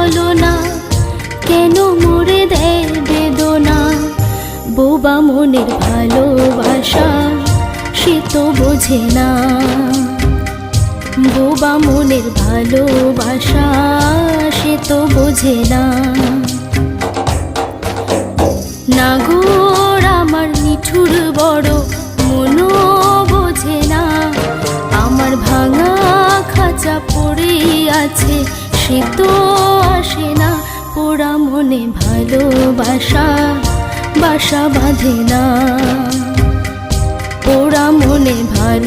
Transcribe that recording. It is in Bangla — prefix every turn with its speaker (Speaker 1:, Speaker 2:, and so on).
Speaker 1: ছলনা কেন মোরে দেয় বেদনা। বোবা মনের ভালোবাসা সে তো বোঝে না, বোবা মনের ভালোবাসা সে তো বোঝে না। নাগর আমার নিঠুর বড় মনও বোঝে না, আমার ভাঙা খাঁচা পড়ে আছে সে তো আসে না। পোড়া মনে ভালোবাসা বাসা বাঁধে না, পোড়া মনে ভালো